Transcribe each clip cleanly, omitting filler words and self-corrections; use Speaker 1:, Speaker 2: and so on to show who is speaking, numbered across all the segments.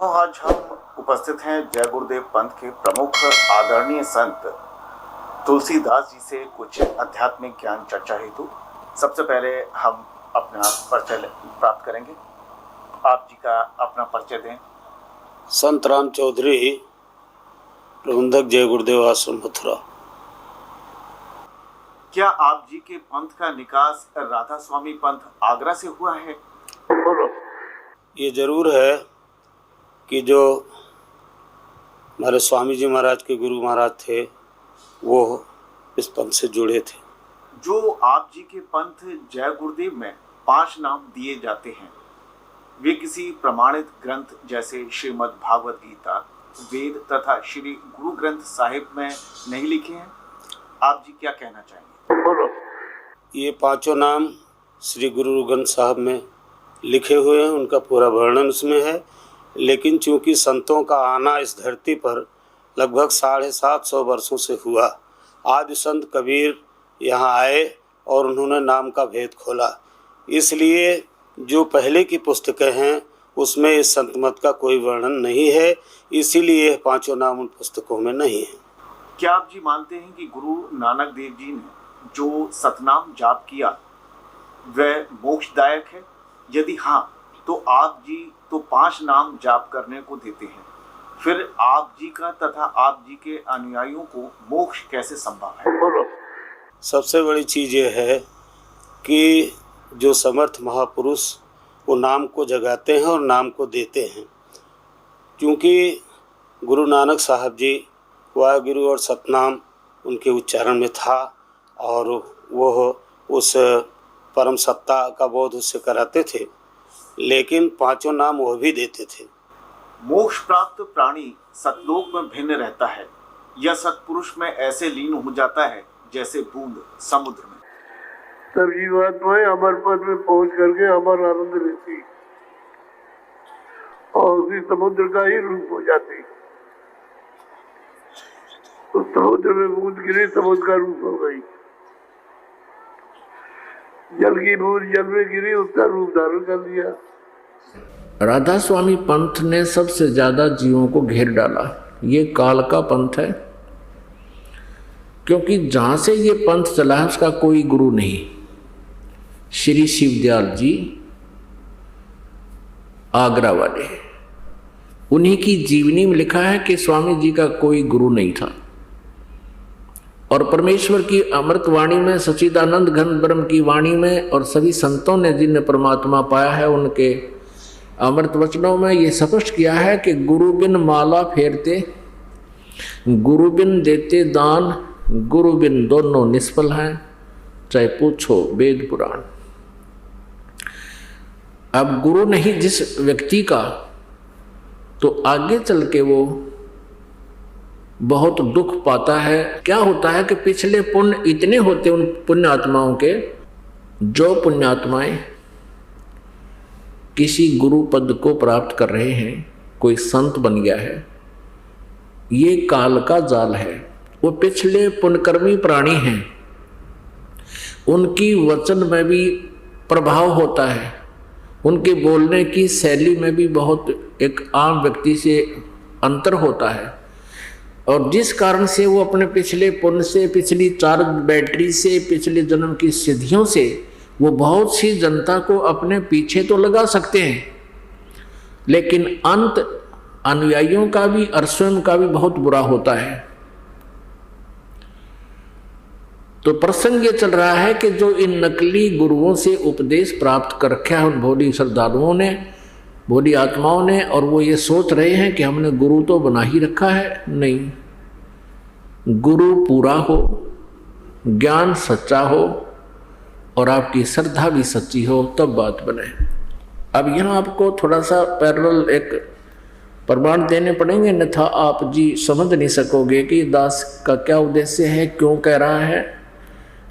Speaker 1: आज हम उपस्थित हैं जय गुरुदेव पंथ के प्रमुख आदरणीय संत तुलसीदास जी से कुछ आध्यात्मिक ज्ञान चर्चा हेतु। सबसे पहले हम अपना परिचय प्राप्त करेंगे। आप जी का अपना परिचय दें।
Speaker 2: संत राम चौधरी, प्रबंधक जय गुरुदेव आश्रम मथुरा।
Speaker 1: क्या आप जी के पंथ का निकास राधा स्वामी पंथ आगरा से हुआ है?
Speaker 2: ये जरूर है कि जो हमारे स्वामी जी महाराज के गुरु महाराज थे वो इस पंथ से जुड़े थे।
Speaker 1: जो आप जी के पंथ जय गुरुदेव में 5 नाम दिए जाते हैं, वे किसी प्रमाणित ग्रंथ जैसे श्रीमद् भागवत गीता, वेद तथा श्री गुरु ग्रंथ साहिब में नहीं लिखे हैं। आप जी क्या कहना चाहेंगे?
Speaker 2: ये 5 नाम श्री गुरु ग्रंथ साहब में लिखे हुए हैं, उनका पूरा वर्णन उसमें है। लेकिन चूंकि संतों का आना इस धरती पर लगभग 750 वर्षों से हुआ, आदि संत कबीर यहाँ आए और उन्होंने नाम का भेद खोला, इसलिए जो पहले की पुस्तकें हैं उसमें इस संत मत का कोई वर्णन नहीं है, इसीलिए 5 नाम उन पुस्तकों में नहीं है।
Speaker 1: क्या आप जी मानते हैं कि गुरु नानक देव जी ने जो सतनाम जाप किया वह मोक्षदायक है? यदि हाँ, तो आप जी तो 5 नाम जाप करने को देते हैं, फिर आप जी का तथा आप जी के अनुयायियों को मोक्ष कैसे संभव है?
Speaker 2: सबसे बड़ी चीज़ ये है कि जो समर्थ महापुरुष वो नाम को जगाते हैं और नाम को देते हैं। क्योंकि गुरु नानक साहब जी वाहिगुरु और सतनाम उनके उच्चारण में था और वो उस परम सत्ता का बोध उससे कराते थे, लेकिन 5 नाम वो भी देते थे।
Speaker 1: मोक्ष प्राप्त प्राणी सतलोक में भिन्न रहता है, यह सतपुरुष में ऐसे लीन हो जाता है जैसे बूंद समुद्र में।
Speaker 3: तब जीवात्माएं अमर पद में पहुंच करके अमर आनंद लेती और उसी समुद्र का ही रूप हो जाती। तो समुद्र में बूंद गिरी, समुद्र का रूप हो गई। जल की बूंद जल में गिरी, उसका रूप धारण कर लिया।
Speaker 4: राधा स्वामी पंथ ने सबसे ज्यादा जीवों को घेर डाला। ये काल का पंथ है, क्योंकि जहां से ये पंथ चला है उसका कोई गुरु नहीं। श्री शिवदयाल जी आगरा वाले, उन्हीं की जीवनी में लिखा है कि स्वामी जी का कोई गुरु नहीं था। और परमेश्वर की अमृत वाणी में, सच्चिदानंद घन ब्रह्म की वाणी में और सभी संतों ने जिनने परमात्मा पाया है उनके अमृत वचनों में ये स्पष्ट किया है कि गुरु बिन माला फेरते, गुरु बिन देते दान, गुरु बिन दोनों निष्फल हैं, चाहे पूछो वेद पुराण। अब गुरु नहीं जिस व्यक्ति का, तो आगे चल के वो बहुत दुख पाता है। क्या होता है कि पिछले पुण्य इतने होते उन पुण्य आत्माओं के, जो पुण्यात्माएं किसी गुरु पद को प्राप्त कर रहे हैं, कोई संत बन गया है, ये काल का जाल है। वो पिछले पुण्यकर्मी प्राणी हैं, उनकी वचन में भी प्रभाव होता है, उनके बोलने की शैली में भी बहुत एक आम व्यक्ति से अंतर होता है। और जिस कारण से वो अपने पिछले पुण्य से, पिछली चार्ज बैटरी से, पिछले जन्म की सिद्धियों से वो बहुत सी जनता को अपने पीछे तो लगा सकते हैं, लेकिन अंत अनुयायियों का भी और स्वयं का भी बहुत बुरा होता है। तो प्रसंग ये चल रहा है कि जो इन नकली गुरुओं से उपदेश प्राप्त कर रखा है उन भोली श्रद्धालुओं ने, भोली आत्माओं ने, और वो ये सोच रहे हैं कि हमने गुरु तो बना ही रखा है। नहीं, गुरु पूरा हो, ज्ञान सच्चा हो और आपकी श्रद्धा भी सच्ची हो, तब बात बने। अब यहाँ आपको थोड़ा सा पैरेलल एक प्रमाण देने पड़ेंगे, अन्यथा आप जी समझ नहीं सकोगे कि दास का क्या उद्देश्य है, क्यों कह रहा है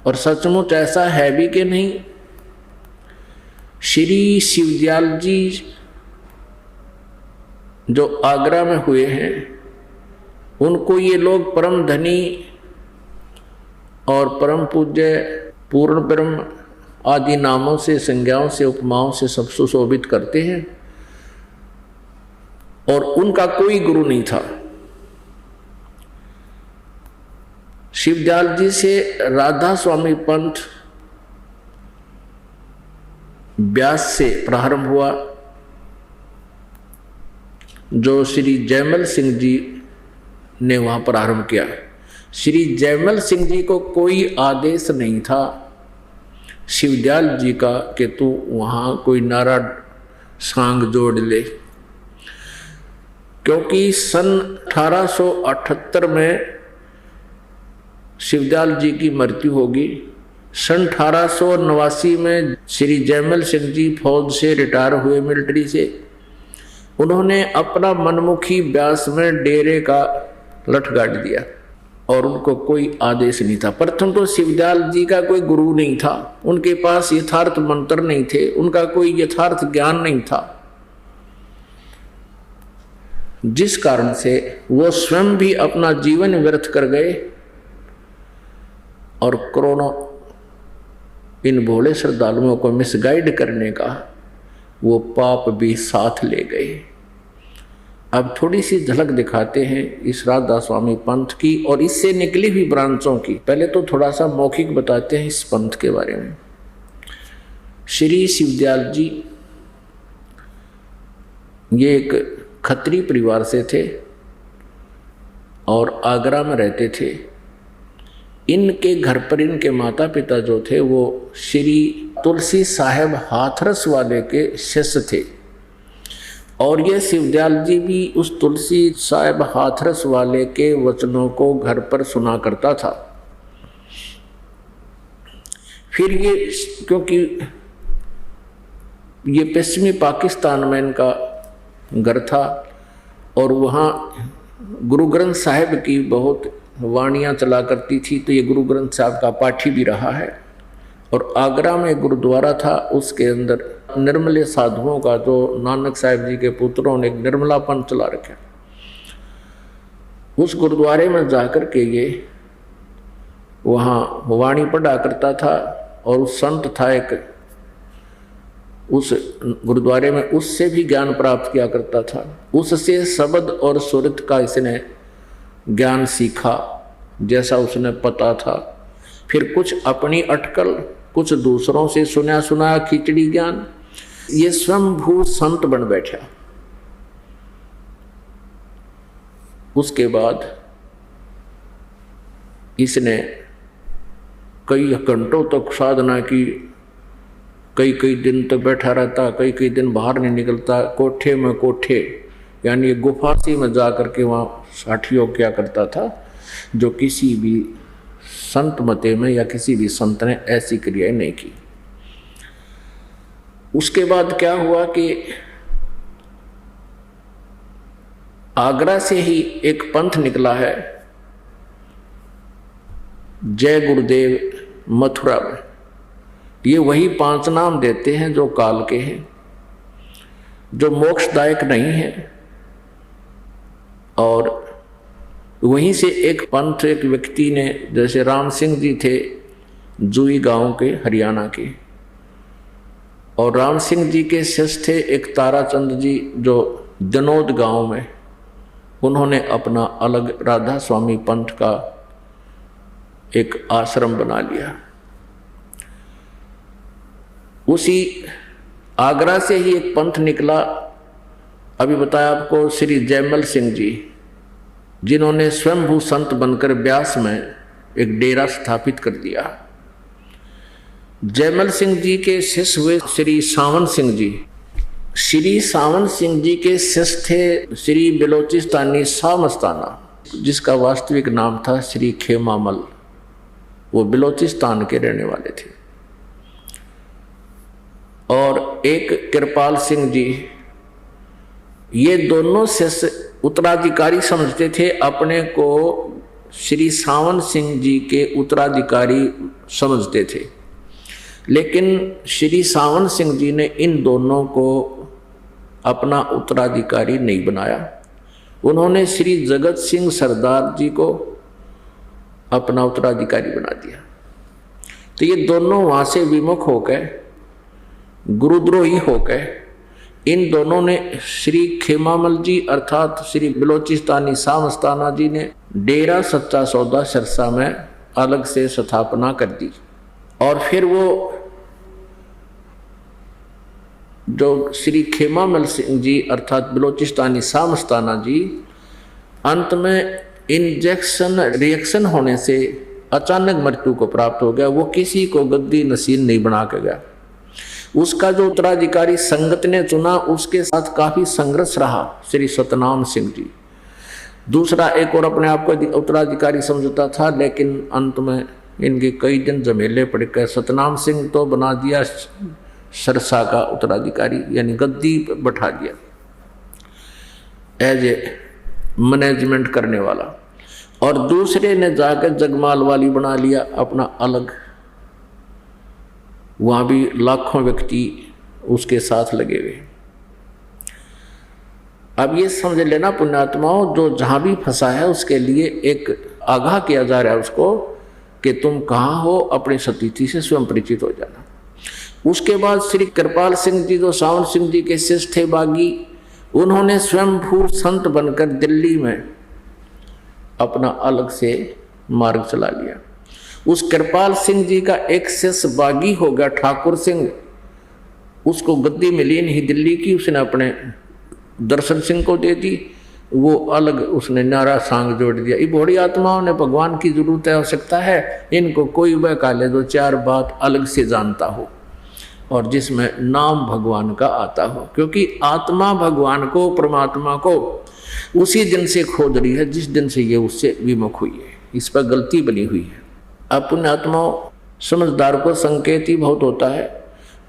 Speaker 4: और सचमुच ऐसा है भी कि नहीं। श्री शिवदयाल जी जो आगरा में हुए हैं, उनको ये लोग परम धनी और परम पूज्य, पूर्ण ब्रह्म आदि नामों से, संज्ञाओं से, उपमाओं से सब सुशोभित करते हैं। और उनका कोई गुरु नहीं था। शिवदयाल जी से राधा स्वामी पंथ ब्यास से प्रारंभ हुआ, जो श्री जयमल सिंह जी ने वहां प्रारंभ किया। श्री जयमल सिंह जी को कोई आदेश नहीं था शिवदयाल जी का कि तू वहां कोई नारा सांग जोड़ ले, क्योंकि सन 1878 में शिवदयाल जी की मृत्यु होगी। सन 1889 में श्री जयमल सिंह जी फौज से रिटायर हुए, मिलिट्री से। उन्होंने अपना मनमुखी ब्यास में डेरे का लठ गाड़ दिया और उनको कोई आदेश नहीं था। प्रथम तो शिवदयाल जी का कोई गुरु नहीं था, उनके पास यथार्थ मंत्र नहीं थे, उनका कोई यथार्थ ज्ञान नहीं था, जिस कारण से वो स्वयं भी अपना जीवन व्यर्थ कर गए और करोड़ों इन भोले श्रद्धालुओं को मिसगाइड करने का वो पाप भी साथ ले गए। अब थोड़ी सी झलक दिखाते हैं इस राधा स्वामी पंथ की और इससे निकली हुई ब्रांचों की। पहले तो थोड़ा सा मौखिक बताते हैं इस पंथ के बारे में। श्री शिवदयाल जी ये एक खत्री परिवार से थे और आगरा में रहते थे। इनके घर पर इनके माता पिता जो थे वो श्री तुलसी साहेब हाथरस वाले के शिष्य थे और ये शिवदयाल जी भी उस तुलसी साहेब हाथरस वाले के वचनों को घर पर सुना करता था। फिर ये क्योंकि ये पश्चिमी पाकिस्तान में इनका घर था और वहाँ गुरु ग्रंथ साहिब की बहुत वाणियाँ चला करती थी, तो ये गुरु ग्रंथ साहिब का पाठी भी रहा है। और आगरा में गुरुद्वारा था, उसके अंदर निर्मले साधुओं का, जो नानक साहिब जी के पुत्रों ने एक निर्मला पंथ चला रखा। उस गुरुद्वारे में जाकर के ये वहाँ वाणी पढ़ा करता था और उस संत था एक, उस गुरुद्वारे में उससे भी ज्ञान प्राप्त किया करता था। उससे शब्द और सुरत का इसने ज्ञान सीखा जैसा उसने पता था। फिर कुछ अपनी अटकल, कुछ दूसरों से सुना सुनाया खिचड़ी ज्ञान, ये स्वयंभू संत बन बैठा। उसके बाद इसने कई घंटों तक साधना की, कई कई दिन तक बैठा रहता, कई कई दिन बाहर नहीं निकलता। कोठे में कोठे यानी गुफा सी में जा करके वहाँ साठियोग किया करता था, जो किसी भी संत मते में या किसी भी संत ने ऐसी क्रियाएं नहीं की। उसके बाद क्या हुआ कि आगरा से ही एक पंथ निकला है, जय गुरुदेव मथुरा में। ये वही 5 नाम देते हैं जो काल के हैं, जो मोक्षदायक नहीं है। और वहीं से एक पंथ, एक व्यक्ति ने, जैसे राम सिंह जी थे जुई गांव के, हरियाणा के, और राम सिंह जी के शिष्य थे एक ताराचंद जी जो जनोद गांव में। उन्होंने अपना अलग राधा स्वामी पंथ का एक आश्रम बना लिया। उसी आगरा से ही एक पंथ निकला, अभी बताया आपको, श्री जयमल सिंह जी, जिन्होंने स्वयंभू संत बनकर ब्यास में एक डेरा स्थापित कर दिया। जयमल सिंह जी के शिष्य हुए श्री सावन सिंह जी। श्री सावन सिंह जी के शिष्य थे श्री बलोचिस्तानी शाह मस्ताना, जिसका वास्तविक नाम था श्री खेमामल। वो बलोचिस्तान के रहने वाले थे। और एक कृपाल सिंह जी, ये दोनों शिष्य उत्तराधिकारी समझते थे अपने को, श्री सावन सिंह जी के उत्तराधिकारी समझते थे। लेकिन श्री सावन सिंह जी ने इन दोनों को अपना उत्तराधिकारी नहीं बनाया। उन्होंने श्री जगत सिंह सरदार जी को अपना उत्तराधिकारी बना दिया। तो ये दोनों वहाँ से विमुख होकर, गुरुद्रोही होकर इन दोनों ने श्री खेमामल जी अर्थात श्री बलोचिस्तानी शाह मस्ताना जी ने डेरा सच्चा सौदा सिरसा में अलग से स्थापना कर दी। और फिर वो जो श्री खेमामल सिंह जी अर्थात बलोचिस्तानी शाह मस्ताना जी अंत में इंजेक्शन रिएक्शन होने से अचानक मृत्यु को प्राप्त हो गया। वो किसी को गद्दी नसीब नहीं बना के गया। उसका जो उत्तराधिकारी संगत ने चुना उसके साथ काफी संघर्ष रहा श्री सतनाम सिंह जी। दूसरा एक और अपने आप को उत्तराधिकारी समझता था, लेकिन अंत में इनके कई दिन झमेले पड़ गए। सतनाम सिंह तो बना दिया सिरसा का उत्तराधिकारी, यानी गद्दी बैठा दिया एज ए मैनेजमेंट करने वाला, और दूसरे ने जाकर जगमाल वाली बना लिया अपना अलग। वहाँ भी लाखों व्यक्ति उसके साथ लगे हुए। अब ये समझ लेना पुण्यात्माओं, जो जहाँ भी फंसा है उसके लिए एक आगाह किया जा रहा है उसको कि तुम कहाँ हो, अपनी स्थिति से स्वयं परिचित हो जाना। उसके बाद श्री कृपाल सिंह जी जो सावन सिंह जी के शिष्य थे बागी, उन्होंने स्वयंभू संत बनकर दिल्ली में अपना अलग से मार्ग चला लिया। उस कृपाल सिंह जी का एक शिष्य बागी हो गया ठाकुर सिंह, उसको गद्दी मिली नहीं दिल्ली की, उसने अपने दर्शन सिंह को दे दी। वो अलग उसने नारा सांग जोड़ दिया। ये बड़ी आत्माओं ने भगवान की जरूरत है, आवश्यकता है, इनको कोई वह काले दो चार बात अलग से जानता हो और जिसमें नाम भगवान का आता हो, क्योंकि आत्मा भगवान को परमात्मा को उसी दिन से खोज रही है जिस दिन से ये उससे विमुख हुई है। इस पर गलती बनी हुई है। अब पुण्यात्माओं समझदार को संकेत ही बहुत होता है।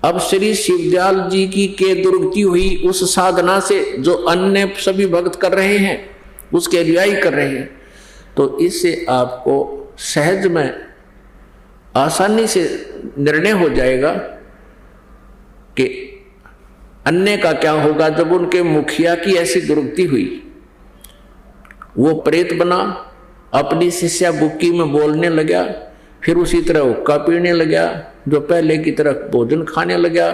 Speaker 4: अब श्री शिवदयाल जी की के दुर्गति हुई उस साधना से जो अन्य सभी भक्त कर रहे हैं, उसके अनुयायी कर रहे हैं, तो इससे आपको सहज में आसानी से निर्णय हो जाएगा कि अन्य का क्या होगा। जब उनके मुखिया की ऐसी दुर्गति हुई, वो प्रेत बना, अपनी शिष्या बुक्की में बोलने लगा, फिर उसी तरह हुक्का पीने लगा, जो पहले की तरह भोजन खाने लगा,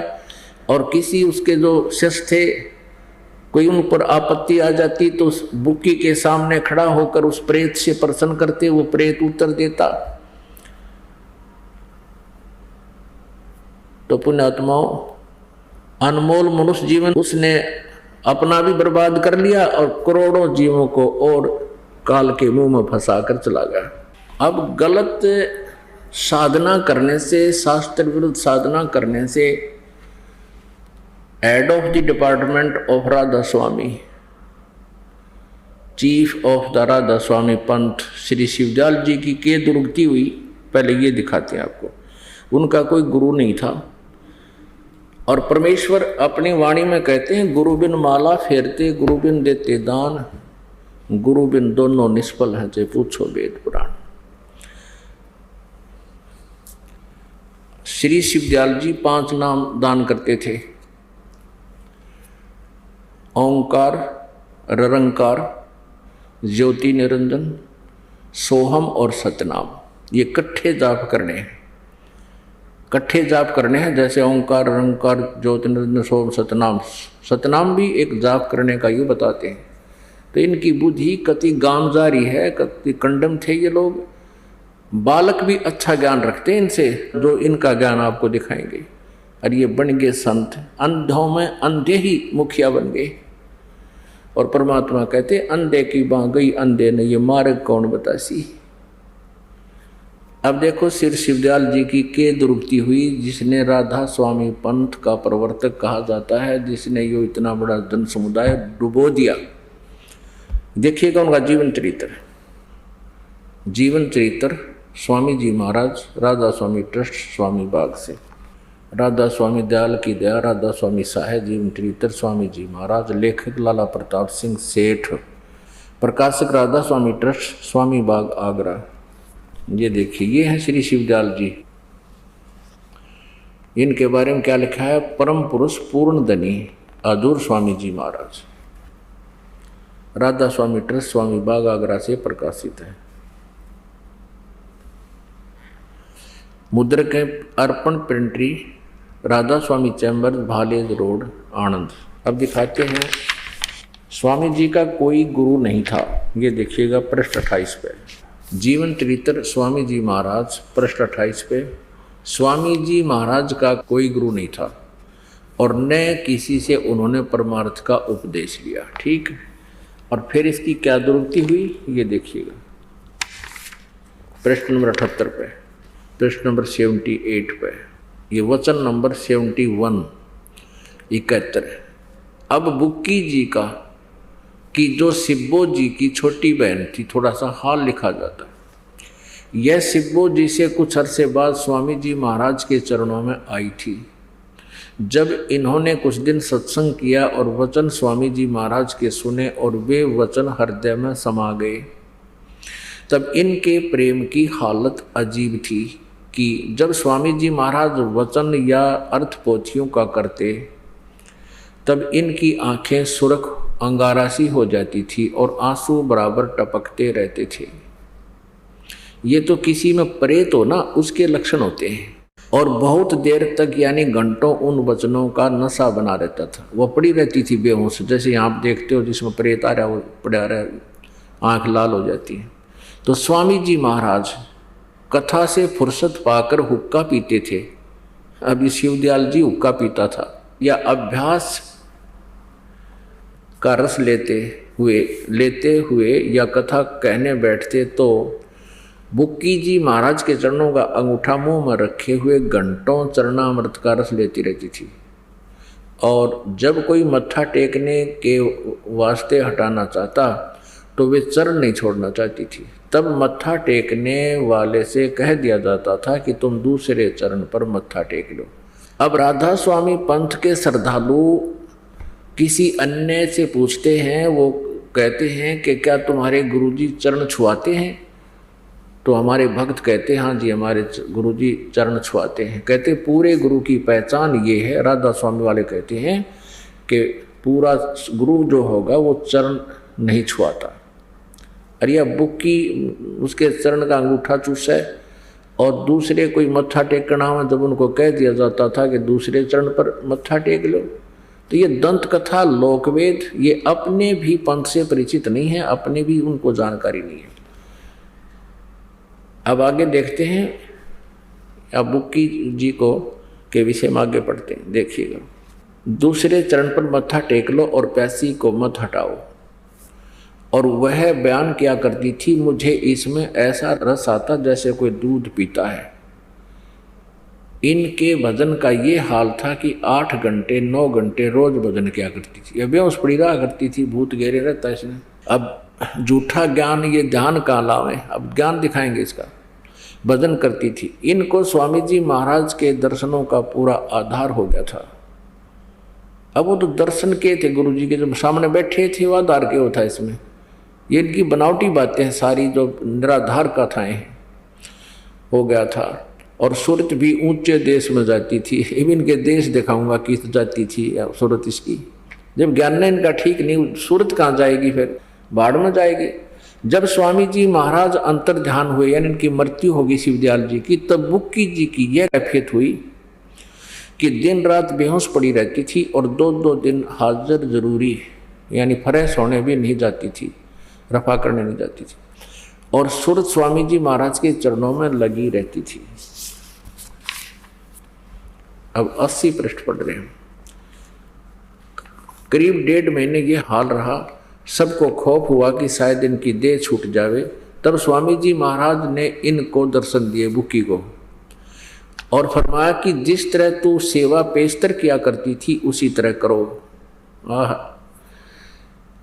Speaker 4: और किसी उसके जो शिष्य थे कोई उन पर आपत्ति आ जाती तो उस बुक्की के सामने खड़ा होकर उस प्रेत से प्रश्न करते, वो प्रेत उत्तर देता। तो पुण्यात्माओं अनमोल मनुष्य जीवन उसने अपना भी बर्बाद कर लिया और करोड़ों जीवों को और काल के मुंह में फंसा कर चला गया। अब गलत साधना करने से, शास्त्र विरुद्ध साधना करने से head of the department of Radha Swami, chief of the Radha Swami पंथ श्री शिवदयाल जी की के दुर्गति हुई। पहले ये दिखाते हैं आपको, उनका कोई गुरु नहीं था। और परमेश्वर अपनी वाणी में कहते हैं, गुरु बिन माला फेरते, गुरु बिन देते दान, गुरु बिन दोनों निष्फल हैं, जे पूछो वेद पुराण। श्री शिवदयाल जी 5 नाम दान करते थे, ओंकार, निरंकार, ज्योति निरंजन, सोहम और सतनाम। ये इकट्ठे जाप करने हैं, इकट्ठे जाप करने हैं। जैसे ओंकार, निरंकार, ज्योति निरंजन, सोहम, सतनाम। सतनाम भी एक जाप करने का यूँ बताते हैं। तो इनकी बुद्धि कति गामजारी है, कति कंडम थे ये लोग। बालक भी अच्छा ज्ञान रखते हैं इनसे, जो इनका ज्ञान आपको दिखाएंगे। और ये बन गए संत, अंधों में अंधे ही मुखिया बन गए। और परमात्मा कहते अंधे की बाँ गई अंधे ने, ये मार्ग कौन बतासी। अब देखो श्री शिवदयाल जी की के दुर्गति हुई, जिसने राधा स्वामी पंथ का प्रवर्तक कहा जाता है, जिसने यो इतना बड़ा जन समुदाय डुबो दिया। देखिएगा उनका जीवन चरित्र। जीवन चरित्र स्वामी जी महाराज, राधा स्वामी ट्रस्ट, स्वामी बाग से। राधा स्वामी दयाल की दया, राधा स्वामी साहे, जीवन चरित्र स्वामी जी महाराज। लेखक लाला प्रताप सिंह सेठ, प्रकाशक राधा स्वामी ट्रस्ट, स्वामी बाग आगरा। ये देखिए, ये है श्री शिवदयाल जी। इनके बारे में क्या लिखा है, परम पुरुष पूर्ण धनी आदूर स्वामी जी महाराज, राधा स्वामी ट्रस्ट, स्वामी बाग आगरा से प्रकाशित है। मुद्रक है अर्पण प्रिंटरी, राधा स्वामी चैम्बर, भालेज रोड, आनंद। अब दिखाते हैं स्वामी जी का कोई गुरु नहीं था। ये देखिएगा पृष्ठ 28 पे, जीवन चरित्र स्वामी जी महाराज, पृष्ठ 28 पे। स्वामी जी महाराज का कोई गुरु नहीं था और न किसी से उन्होंने परमार्थ का उपदेश लिया। ठीक, और फिर इसकी क्या दुर्गति हुई ये देखिएगा पृष्ठ नंबर 78 पे, पृष्ठ नंबर 78 पे, ये वचन नंबर 71 71 है। अब बुक्की जी का कि जो सिब्बो जी की छोटी बहन थी, थोड़ा सा हाल लिखा जाता है। यह सिब्बो जी से कुछ अरसे बाद स्वामी जी महाराज के चरणों में आई थी। जब इन्होंने कुछ दिन सत्संग किया और वचन स्वामी जी महाराज के सुने और वे वचन हृदय में समा गए, तब इनके प्रेम की हालत अजीब थी कि जब स्वामी जी महाराज वचन या अर्थ पोथियों का करते तब इनकी आंखें सुर्ख अंगारासी हो जाती थी और आंसू बराबर टपकते रहते थे। ये तो किसी में प्रेत हो ना, उसके लक्षण होते हैं। और बहुत देर तक यानी घंटों उन वचनों का नशा बना रहता था। वह पड़ी रहती थी बेहोश, जैसे आप देखते हो जिसमें प्रेत आ रहा है वो पड़ा रहा, आँख लाल हो जाती है। तो स्वामी जी महाराज कथा से फुर्सत पाकर हुक्का पीते थे। अभी शिवदयाल जी हुक्का पीता था, या अभ्यास का रस लेते हुए या कथा कहने बैठते तो बुक्की जी महाराज के चरणों का अंगूठा मुंह में रखे हुए घंटों चरणामृत का रस लेती रहती थी। और जब कोई मत्था टेकने के वास्ते हटाना चाहता तो वे चरण नहीं छोड़ना चाहती थी। तब मत्था टेकने वाले से कह दिया जाता था कि तुम दूसरे चरण पर मत्था टेक लो। अब राधा स्वामी पंथ के श्रद्धालु किसी अन्य से पूछते हैं, वो कहते हैं कि क्या तुम्हारे गुरुजी चरण छुआते हैं? तो हमारे भक्त कहते हैं हाँ जी हमारे गुरुजी चरण छुआते हैं। कहते पूरे गुरु की पहचान ये है। राधा स्वामी वाले कहते हैं कि पूरा गुरु जो होगा वो चरण नहीं छुआता। अरे या बुक्की उसके चरण का अंगूठा चूसा है और दूसरे कोई मत्था टेकना में जब उनको कह दिया जाता था कि दूसरे चरण पर मत्था टेक लो, तो ये दंत कथा लोकवेद ये अपने भी पंथ से परिचित नहीं है, अपने भी उनको जानकारी नहीं है। अब आगे देखते हैं, अब बुक्की जी को के विषय में आगे पढ़ते हैं। देखिएगा, दूसरे चरण पर मत्था टेक लो और प्यासी को मत हटाओ। और वह बयान किया करती थी, मुझे इसमें ऐसा रस आता जैसे कोई दूध पीता है। इनके भजन का ये हाल था कि 8 घंटे 9 घंटे रोज भजन किया करती थी। अब उस पड़ी रहा करती थी, भूत घेरे रहता इसने। अब झूठा ज्ञान ये ध्यान का लावे, अब ज्ञान दिखाएंगे इसका। भजन करती थी। इनको स्वामी जी महाराज के दर्शनों का पूरा आधार हो गया था। अब वो तो दर्शन के थे गुरु जी के, जो सामने बैठे थे वो आधार के होता है इसमें। ये इनकी बनावटी बातें हैं सारी, जो निराधार कथाएं हैं हो गया था। और सूरत भी ऊंचे देश में जाती थी। इनके देश दिखाऊंगा किस जाती थी सूरत इसकी। जब ज्ञान ने इनका ठीक नहीं, सूरत कहाँ जाएगी, फिर बाढ़ में जाएगी। जब स्वामी जी महाराज अंतर ध्यान हुए यानी इनकी मृत्यु होगी शिवदयाल जी की, तब बुक्की जी की यह कैफियत हुई कि दिन रात बेहोश पड़ी रहती थी और 2-2 दिन हाजिर जरूरी यानी फ्रेश होने भी नहीं जाती थी, रफा करने नहीं जाती थी। और सूरत स्वामी जी महाराज के चरणों में लगी रहती थी। अब 80 पृष्ठ पढ़ रहे हैं। करीब 1.5 महीने ये हाल रहा। सबको खौफ हुआ कि शायद इनकी देह छूट जावे। तब स्वामी जी महाराज ने इनको दर्शन दिए बुक्की को और फरमाया कि जिस तरह तू सेवा पेशतर किया करती थी उसी तरह करो।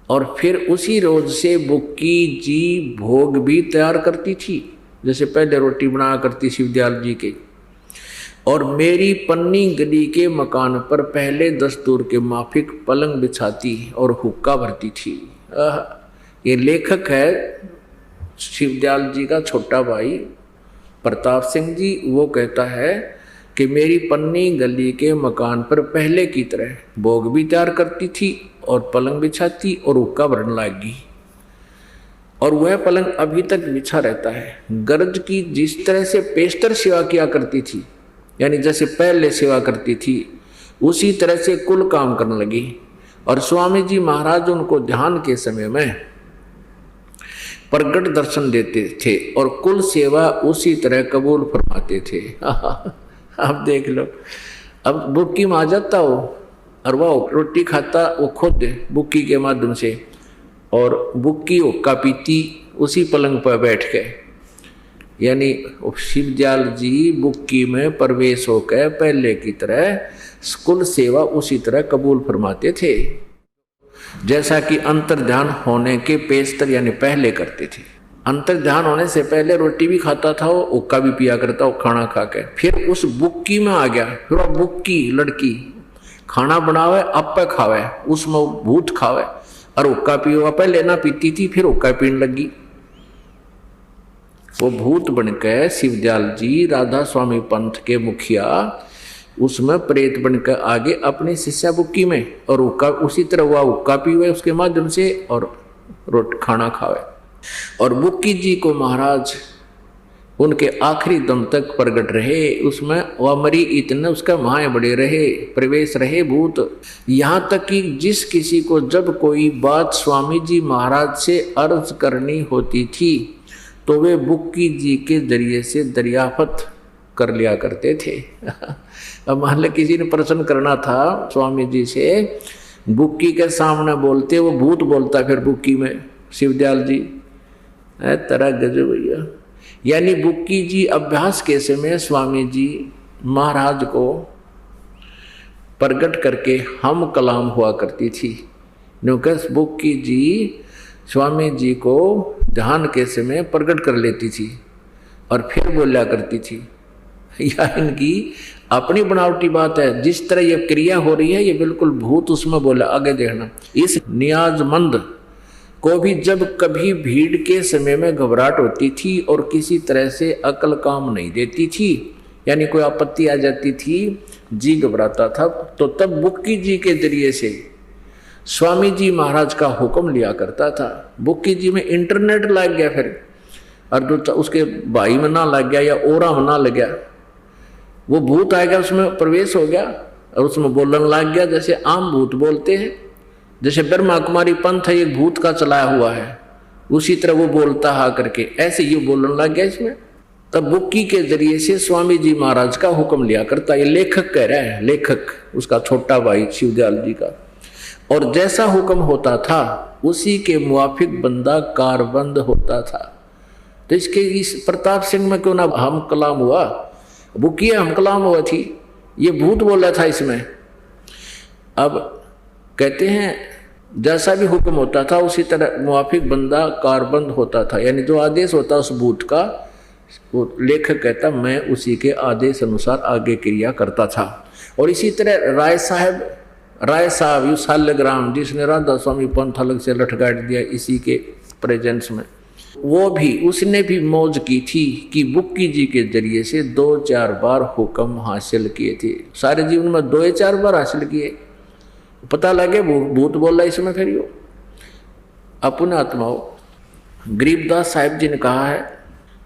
Speaker 4: और फिर उसी रोज से बुक्की जी भोग भी तैयार करती थी, जैसे पहले रोटी बनाया करती शिवदयाल जी के। और मेरी पन्नी गली के मकान पर पहले दस्तूर के माफिक पलंग बिछाती और हुक्का भरती थी। ये लेखक है शिवदयाल जी का छोटा भाई प्रताप सिंह जी। वो कहता है कि मेरी पन्नी गली के मकान पर पहले की तरह भोग भी तैयार करती थी और पलंग बिछाती और हुक्का भरने लगी। और वह पलंग अभी तक बिछा रहता है। गर्ज की जिस तरह से पेशतर सेवा किया करती थी, यानी जैसे पहले सेवा करती थी, उसी तरह से कुल काम करने लगी। और स्वामी जी महाराज उनको ध्यान के समय में प्रगट दर्शन देते थे और कुल सेवा उसी तरह कबूल फरमाते थे। अब देख लो, अब बुक्की में आ जाता हो और वह रोटी खाता वो खुद बुक्की के माध्यम से, और बुक्की हुक्का पीती उसी पलंग पर बैठ के। यानी शिवदयाल जी बुक्की में प्रवेश होकर पहले की तरह कुल सेवा उसी तरह कबूल फरमाते थे, जैसा कि अंतर ध्यान होने के पेशतर यानी पहले करते थे। अंतर ध्यान होने से पहले रोटी भी खाता था, वो हुक्का भी पिया करता, वो खाना खा के फिर उस बुक्की में आ गया। फिर वो बुक्की लड़की खाना बनावे अब पे खावे, उसमें भूत खावे, और हुक्का पियो पहले ना पीती थी, फिर हुक्का पीने लगी। वो भूत बनकर शिवदयाल जी राधा स्वामी पंथ के मुखिया उसमें प्रेत बनकर आगे अपनी शिष्या बुक्की में, और हुक्का उसी तरह हुआ हुक्का पीवे उसके माध्यम से और रोट खाना खावे। और बुक्की जी को महाराज उनके आखिरी दम तक प्रगट रहे, उसमें वह मरी इतने उसका माए बड़े रहे, प्रवेश रहे भूत। यहाँ तक कि जिस किसी को जब कोई बात स्वामी जी महाराज से अर्ज करनी होती थी तो वे बुक्की जी के जरिए से दरियाफत कर लिया करते थे। अब मान लो किसी ने प्रश्न करना था स्वामी जी से, बुक्की के सामने बोलते, वो भूत बोलता फिर बुक्की में, शिवदयाल जी तरह गजब भैया। यानी बुक्की जी अभ्यास के समय स्वामी जी महाराज को प्रकट करके हम कलाम हुआ करती थी, क्योंकि बुक्की जी स्वामी जी को ध्यान के समय प्रकट कर लेती थी और फिर बोला करती थी। या इनकी अपनी बनावटी बात है, जिस तरह ये क्रिया हो रही है ये बिल्कुल भूत उसमें बोला। आगे देखना, इस नियाजमंद को भी जब कभी भीड़ के समय में घबराहट होती थी और किसी तरह से अकल काम नहीं देती थी, यानी कोई आपत्ति आ जाती थी, जी घबराता था, तो तब बुक्की जी के जरिए से स्वामी जी महाराज का हुक्म लिया करता था। बुक्की जी में इंटरनेट लग गया फिर, और जो उसके भाई में ना लग गया या ओरा में ना लग गया, वो भूत आ गया उसमें प्रवेश हो गया और उसमें बोलने लग गया जैसे आम भूत बोलते हैं। जैसे ब्रह्मा कुमारी पंथ है एक भूत का चलाया हुआ है, उसी तरह वो बोलता हा करके ऐसे ये बोलने लग गया इसमें। तब बुक्की के जरिए से स्वामी जी महाराज का हुक्म लिया करता। ये लेखक कह रहा है, लेखक उसका छोटा भाई शिवदयाल जी का। और जैसा हुक्म होता था उसी के मुवाफिक बंदा कारबंद होता था। तो इसके इस प्रताप सिंह में क्यों ना हम कलाम हुआ, बुक्की हम कलाम हुआ थी, ये भूत बोला था इसमें। अब कहते हैं जैसा भी हुक्म होता था उसी तरह मुवाफिक बंदा कारबंद होता था, यानी जो आदेश होता उस भूत का, वो लेखक कहता मैं उसी के आदेश अनुसार आगे क्रिया करता था। और इसी तरह राय साहब यू साल्यग्राम जिसने राधा स्वामी पंथ अलग से लटकाट दिया इसी के प्रेजेंस में, वो भी उसने भी मौज की थी कि बुक्की जी के जरिए से 2-4 बार हुक्म हासिल किए थे। सारे जीवन में 2-4 बार हासिल किए, पता लगे भूत बोल रहा इसमें। फिर यो अपने आत्माओं, गरीबदास साहिब जी ने कहा है,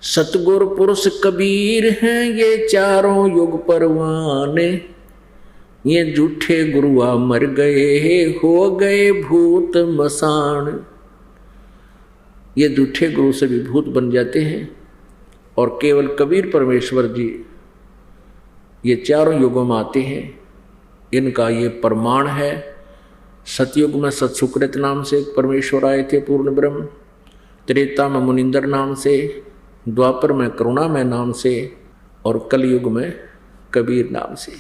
Speaker 4: सतगुर पुरुष कबीर हैं ये चारों युग परवाने, ये झूठे गुरुआ मर गए हो गए भूत मसान। ये झूठे गुरु से भी भूत बन जाते हैं और केवल कबीर परमेश्वर जी ये चारों युगों में आते हैं। इनका ये प्रमाण है। सतयुग में सत्सुकृत नाम से परमेश्वर आए थे पूर्ण ब्रह्म, त्रेता में मुनिंदर नाम से, द्वापर में करुणामय नाम से, और कलयुग में कबीर नाम से।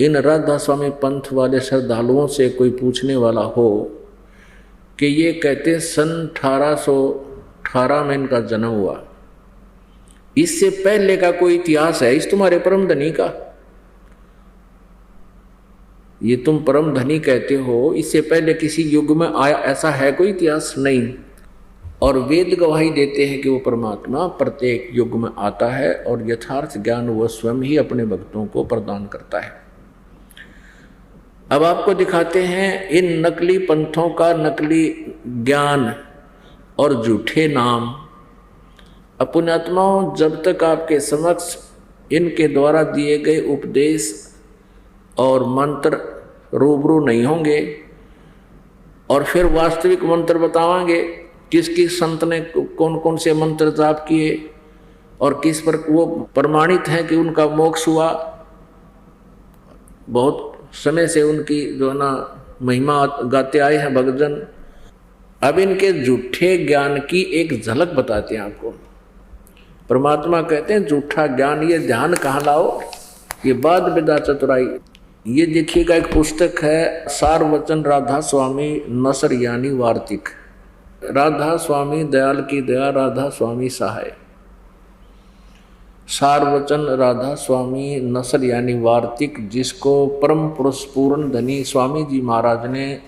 Speaker 4: इन राधा स्वामी पंथ वाले श्रद्धालुओं से कोई पूछने वाला हो कि ये कहते सन 1818 में इनका जन्म हुआ, इससे पहले का कोई इतिहास है इस तुम्हारे परम धनी का? ये तुम परम धनी कहते हो, इससे पहले किसी युग में आया ऐसा है कोई इतिहास? नहीं। और वेद गवाही देते हैं कि वो परमात्मा प्रत्येक युग में आता है और यथार्थ ज्ञान वह स्वयं ही अपने भक्तों को प्रदान करता है। अब आपको दिखाते हैं इन नकली पंथों का नकली ज्ञान और झूठे नाम। पुण्यात्माओं, जब तक आपके समक्ष इनके द्वारा दिए गए उपदेश और मंत्र रूबरू नहीं होंगे और फिर वास्तविक मंत्र बतावांगे किस किस संत ने कौन कौन से मंत्र जाप किए और किस पर वो प्रमाणित हैं कि उनका मोक्ष हुआ। बहुत समय से उनकी जो है ना महिमा गाते आए हैं भक्तजन। अब इनके झूठे ज्ञान की एक झलक बताते हैं आपको। परमात्मा कहते हैं झूठा ज्ञान ये ध्यान कहाँ लाओ, ये बात विदा चतुराई। ये देखिएगा एक पुस्तक है सार वचन राधा स्वामी नसर यानी वार्तिक। राधा स्वामी दयाल की दया राधा स्वामी सहाय। सार वचन राधा स्वामी नसर यानी वार्तिक, जिसको परम पुरुष पूर्ण धनी स्वामी जी महाराज ने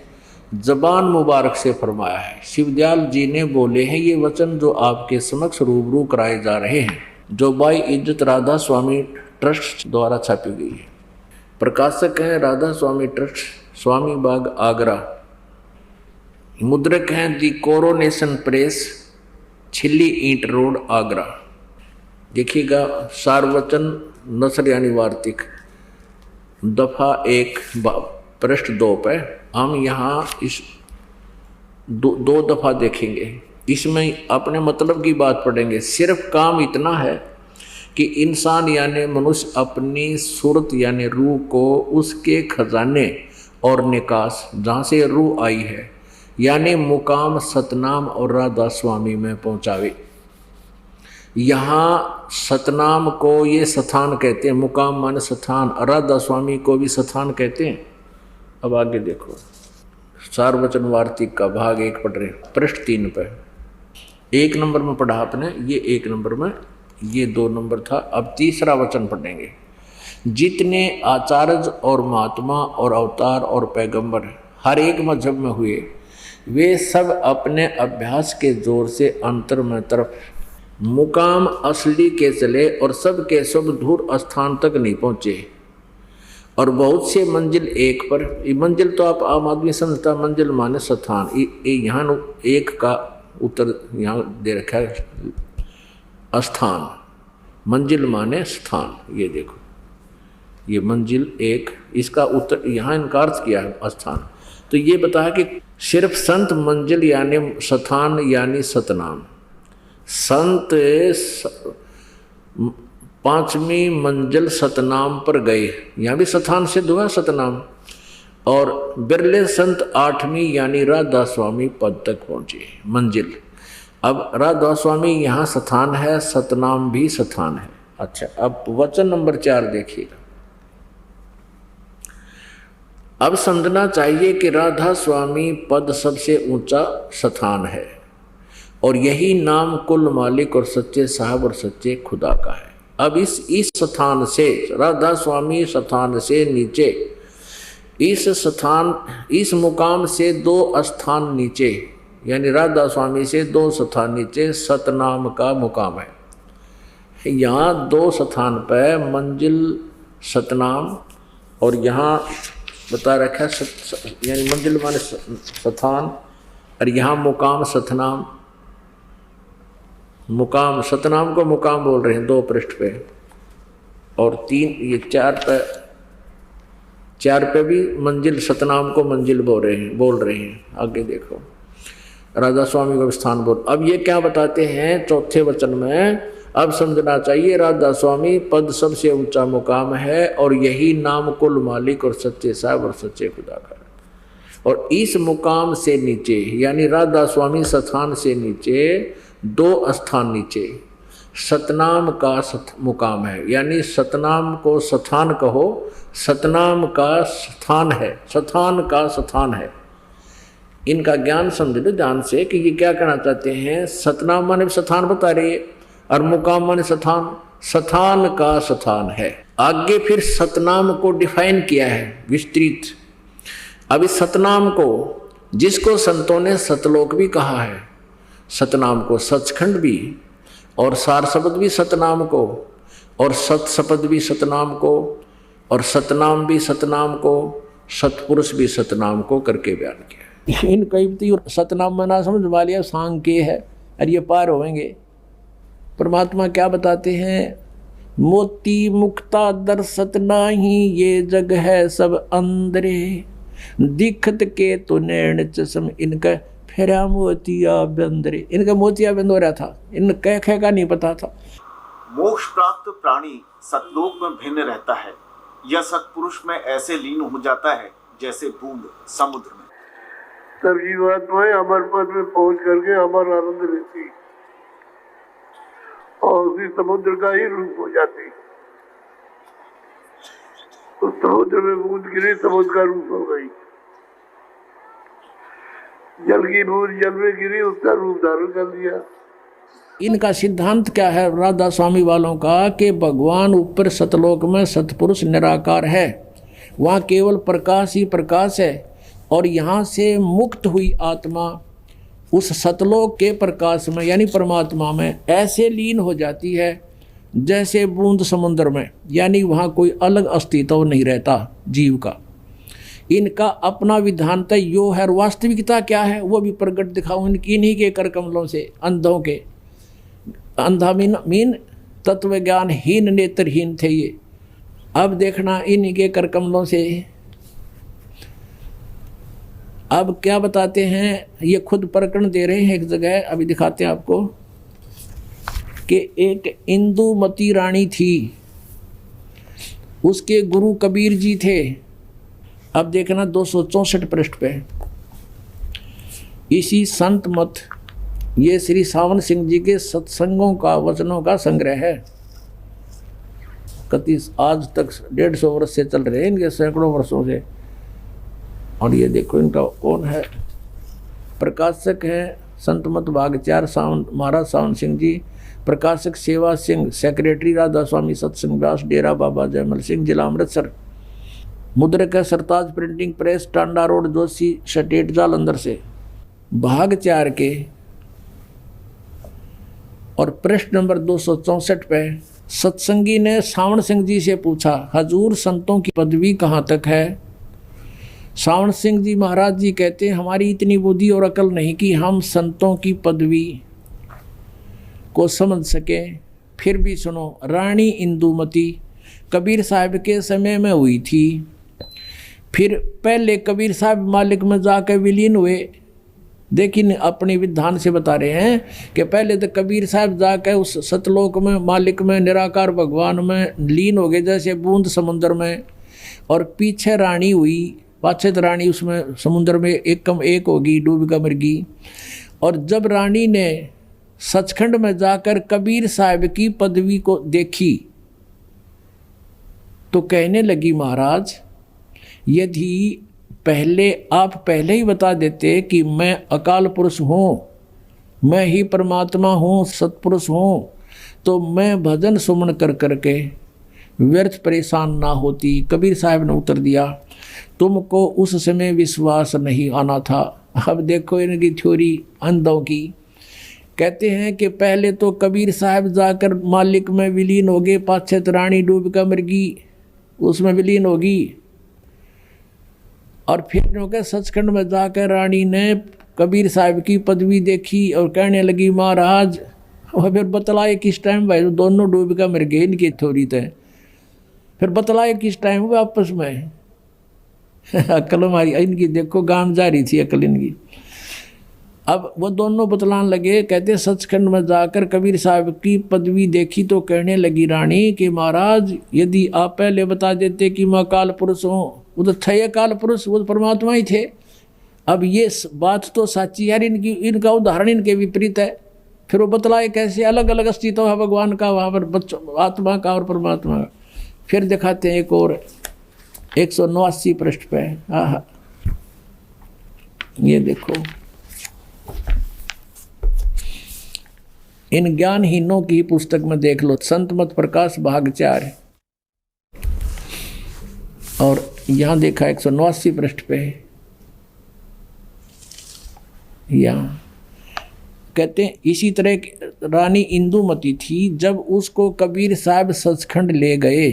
Speaker 4: जबान मुबारक से फरमाया है। शिवदयाल जी ने बोले हैं ये वचन जो आपके समक्ष रूबरू कराए जा रहे हैं, जो बाई इज्जत राधा स्वामी ट्रस्ट द्वारा छापी गई है। प्रकाशक हैं राधा स्वामी ट्रस्ट, स्वामी बाग आगरा। मुद्रक हैं दी कोरोनेशन प्रेस, छिल्ली ईंट रोड आगरा। देखिएगा सारवचन नसर यानी वार्तिक दफा 1 पृष्ठ 2 पे हम यहाँ इस दो दफा देखेंगे। इसमें अपने मतलब की बात पढ़ेंगे। सिर्फ काम इतना है कि इंसान यानी मनुष्य अपनी सूरत यानी रूह को उसके खजाने और निकास जहाँ से रूह आई है यानी मुकाम सतनाम और राधा स्वामी में पहुँचावे। यहाँ सतनाम को ये स्थान कहते हैं, मुकाम माने स्थान, राधा स्वामी को भी स्थान कहते हैं। अब आगे देखो सारवचन वार्तिक का भाग 1 पढ़ रहे पृष्ठ 3 पे। 1 नंबर में पढ़ा आपने, ये 1 नंबर में, ये 2 नंबर था। अब तीसरा वचन पढ़ेंगे। जितने आचार्य और महात्मा और अवतार और पैगंबर हर एक मजहब में हुए, वे सब अपने अभ्यास के जोर से अंतर में तरफ मुकाम असली के चले और सब के सब दूर स्थान तक नहीं पहुँचे। और बहुत से मंजिल एक पर, मंजिल तो आप आम आदमी समझता, मंजिल माने स्थान। यहाँ 1 का उत्तर यहाँ दे रखा है स्थान, मंजिल माने स्थान। ये देखो ये मंजिल 1, इसका उत्तर यहाँ इनका अर्थ किया है स्थान। तो ये बताया कि सिर्फ संत मंजिल यानी स्थान यानी सतनाम। संत 5वीं मंजिल सतनाम पर गए, यहाँ भी स्थान सिद्ध हुआ सतनाम। और बिरले संत 8वीं यानी राधा स्वामी पद तक पहुँचे मंजिल। अब राधा स्वामी यहाँ स्थान है, सतनाम भी स्थान है। अच्छा अब वचन नंबर 4 देखिएगा। अब समझना चाहिए कि राधा स्वामी पद सबसे ऊंचा स्थान है और यही नाम कुल मालिक और सच्चे साहब और सच्चे खुदा का है। अब इस स्थान से, राधा स्वामी स्थान से नीचे, इस मुकाम से 2 स्थान नीचे यानी राधा स्वामी से 2 स्थान नीचे सतनाम का मुकाम है। यहाँ 2 स्थान पर मंजिल सतनाम और यहाँ बता रखा है यानी मंजिल माने स्थान और यहाँ मुकाम सतनाम। मुकाम सतनाम को मुकाम बोल रहे हैं 2 पृष्ठ पे, और 3 ये 4 पे भी मंजिल सतनाम को मंजिल बोल रहे हैं। आगे देखो राधा स्वामी को स्थान बोल। अब ये क्या बताते हैं चौथे वचन में, अब समझना चाहिए राधा स्वामी पद सबसे ऊंचा मुकाम है और यही नाम कुल मालिक और सच्चे साहब और सच्चे खुदा का है। और इस मुकाम से नीचे यानी राधा स्वामी स्थान से नीचे 2 स्थान नीचे सतनाम का मुकाम है। यानी सतनाम को स्थान कहो, सतनाम का स्थान है, स्थान का स्थान है। इनका ज्ञान समझ लो ध्यान से कि ये क्या कहना चाहते हैं। सतनाम माने स्थान बता रही है और मुकाम माने स्थान, स्थान का स्थान है। आगे फिर सतनाम को डिफाइन किया है विस्तृत। अब इस सतनाम को, जिसको संतों ने सतलोक भी कहा है, सतनाम को सचखंड भी और सार शब्द भी सतनाम को और सत शब्द भी सतनाम को और सतनाम भी सतनाम को, सतपुरुष भी सतनाम को करके बयान किया। इन कई सतनाम में ना समझ वालिया सांग के है और ये पार होंगे। परमात्मा क्या बताते हैं, मोती मुक्ता दर सतना ही ये जग है सब अंदरे। दिखत के तो नैन चश्म इनका फेरा मोतिया बंदरे, इनका मोतिया बंद हो रहा था, इन कह का नहीं पता था।
Speaker 1: मोक्ष प्राप्त प्राणी सतलोक में भिन्न रहता है। यह सत्पुरुष में ऐसे लीन हो जाता है जैसे बूंद समुद्र में।
Speaker 3: तब जीवात्माएं अमर पद में पहुंच करके अमर आनंद लेती और उसी समुद्र का ही रूप हो जाती। तो समुद्र में बूंद गिरी, समुद्र का रूप हो गई। जल की बूंद जल में गिरी, उसका रूप धारण कर लिया।
Speaker 4: इनका सिद्धांत क्या है राधा स्वामी वालों का, कि भगवान ऊपर सतलोक में सतपुरुष निराकार है, वहाँ केवल प्रकाश ही प्रकाश है, और यहाँ से मुक्त हुई आत्मा उस सतलोक के प्रकाश में यानी परमात्मा में ऐसे लीन हो जाती है जैसे बूंद समुद्र में, यानी वहाँ कोई अलग अस्तित्व नहीं रहता जीव का। इनका अपना विधानत यो है, और वास्तविकता क्या है वो भी प्रकट दिखाऊं इन्हीं के कर कमलों से। अंधों के, अंधा मीन तत्व ज्ञानहीन नेत्रहीन थे ये, अब देखना इन्हीं के कर कमलों से। अब क्या बताते हैं, ये खुद प्रकरण दे रहे हैं एक जगह, अभी दिखाते हैं आपको, कि एक इंदुमती रानी थी, उसके गुरु कबीर जी थे। अब देखना 264 पृष्ठ पे, इसी संत मत, ये श्री सावन सिंह जी के सत्संगों का वचनों का संग्रह है। आज तक 150 वर्ष से चल रहे हैं इनके, सैकड़ों वर्षों से। और ये देखो इनका कौन है, प्रकाशक है संत मत भाग 4 सावन महाराज सावन सिंह जी, प्रकाशक सेवा सिंह, सेक्रेटरी राधा स्वामी सत्संग व्यास, डेरा बाबा जयमल सिंह, जिला अमृतसर। मुद्रक है Sartaj printing press, Tanda road, Joshi state, Jalandhar से। भाग 4 के और पृष्ठ नंबर 264 पे सत्संगी ने सावन सिंह जी से पूछा, हजूर संतों की पदवी कहाँ तक है? सावन सिंह जी महाराज जी कहते हैं, हमारी इतनी बुद्धि और अकल नहीं कि हम संतों की पदवी को समझ सके। फिर भी सुनो, रानी इंदुमती कबीर साहब के समय में हुई थी। फिर पहले कबीर साहब मालिक में जाकर विलीन हुए। लेकिन अपनी विधान से बता रहे हैं कि पहले तो कबीर साहब जाकर उस सतलोक में मालिक में निराकार भगवान में लीन हो गए जैसे बूंद समुद्र में, और पीछे रानी हुई, पाछे रानी उसमें समुद्र में एक कम एक होगी, डूब कर मरगी। और जब रानी ने सचखंड में जाकर कबीर साहब की पदवी को देखी तो कहने लगी, महाराज यदि आप पहले ही बता देते कि मैं अकाल पुरुष हूँ, मैं ही परमात्मा हूँ, सतपुरुष हूँ, तो मैं भजन सुमन कर करके व्यर्थ परेशान ना होती। कबीर साहब ने उत्तर दिया, तुमको उस समय विश्वास नहीं आना था। अब देखो इनकी थ्योरी अंधों की। कहते हैं कि पहले तो कबीर साहब जाकर मालिक में विलीन हो गए, पाछे रानी डूब कर मरगी, उसमें विलीन होगी। और फिर सचखंड में जाकर रानी ने कबीर साहब की पदवी देखी और कहने लगी, महाराज और फिर बतलाए किस टाइम भाई दोनों डूब कर मर गए। इनकी थ्योरी तो फिर बतलाए किस टाइम हुए आपस में अकल हमारी इनकी देखो गांव जा रही थी अकल इनकी। अब वो दोनों बतलान लगे, कहते सचखंड में जाकर कबीर साहब की पदवी देखी तो कहने लगी रानी कि महाराज यदि आप पहले बता देते कि मैं अकाल पुरुष हूँ, वो तो थे अकाल पुरुष, वो तो परमात्मा ही थे। अब ये बात तो सच्ची यार, इनका उदाहरण इनके विपरीत है। फिर वो बतलाए कैसे अलग अलग अस्तित्व है भगवान का, वहाँ पर आत्मा का और परमात्मा का। फिर दिखाते हैं एक और 189 पृष्ठ पे। हाँ, ये देखो इन ज्ञानहीनों की पुस्तक में देख लो, संत मत प्रकाश भाग 4 और यहाँ देखा 189 पृष्ठ पे। यहाँ कहते हैं इसी तरह रानी इंदुमती थी, जब उसको कबीर साहब सचखंड ले गए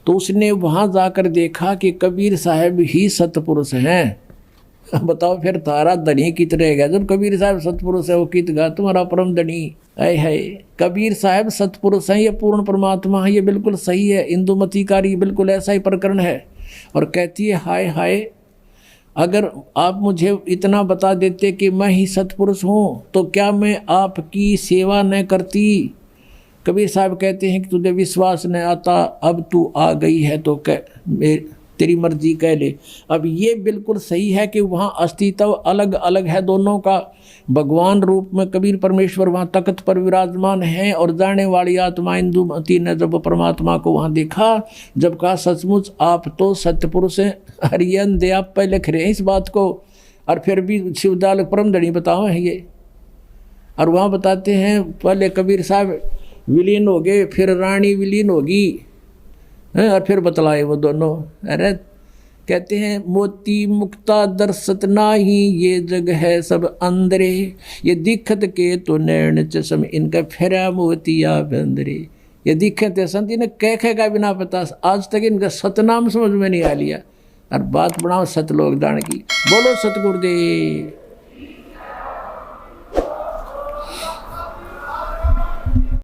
Speaker 4: तो उसने वहाँ जाकर देखा कि कबीर साहब ही सतपुरुष हैं। बताओ फिर तारा धनी कित रहेगा जब कबीर साहब सतपुरुष है, वो कित गा तुम्हारा परम धनी है। कबीर साहब सतपुरुष हैं, ये पूर्ण परमात्मा है, ये बिल्कुल सही है। इंदुमती का बिल्कुल ऐसा ही प्रकरण है। और कहती है हाय हाय अगर आप मुझे इतना बता देते कि मैं ही सत्पुरुष हूँ तो क्या मैं आपकी सेवा न करती। कबीर साहब कहते हैं कि तुझे विश्वास न आता, अब तू आ गई है तो तेरी मर्जी कह ले। अब ये बिल्कुल सही है कि वहाँ अस्तित्व अलग अलग है दोनों का। भगवान रूप में कबीर परमेश्वर वहाँ तख्त पर विराजमान है और जाने वाली आत्मा इंदुमती ने जब परमात्मा को वहाँ देखा, जब कहा सचमुच आप तो सत्य पुरुष हैं। हरियन दे आप पहले लिख रहे हैं इस बात को, और फिर भी शिवदाल परमधनी बताओ है ये। और वहाँ बताते हैं पहले कबीर साहब विलीन हो गए, फिर रानी विलीन होगी, और फिर बतलाए वो दोनों। अरे कहते हैं मोती मुक्ता दर्शत नाही, ये जग है सब अंदरे, ये दिखत के तो नैन चश्म, इनका फेरा मोतिया बंदरे। ये दिखत संत इन्हें कह का बिना पता, आज तक इनका सतनाम समझ में नहीं आ लिया। और बात बनाओ सत लोग दान की। बोलो सतगुरुदेव।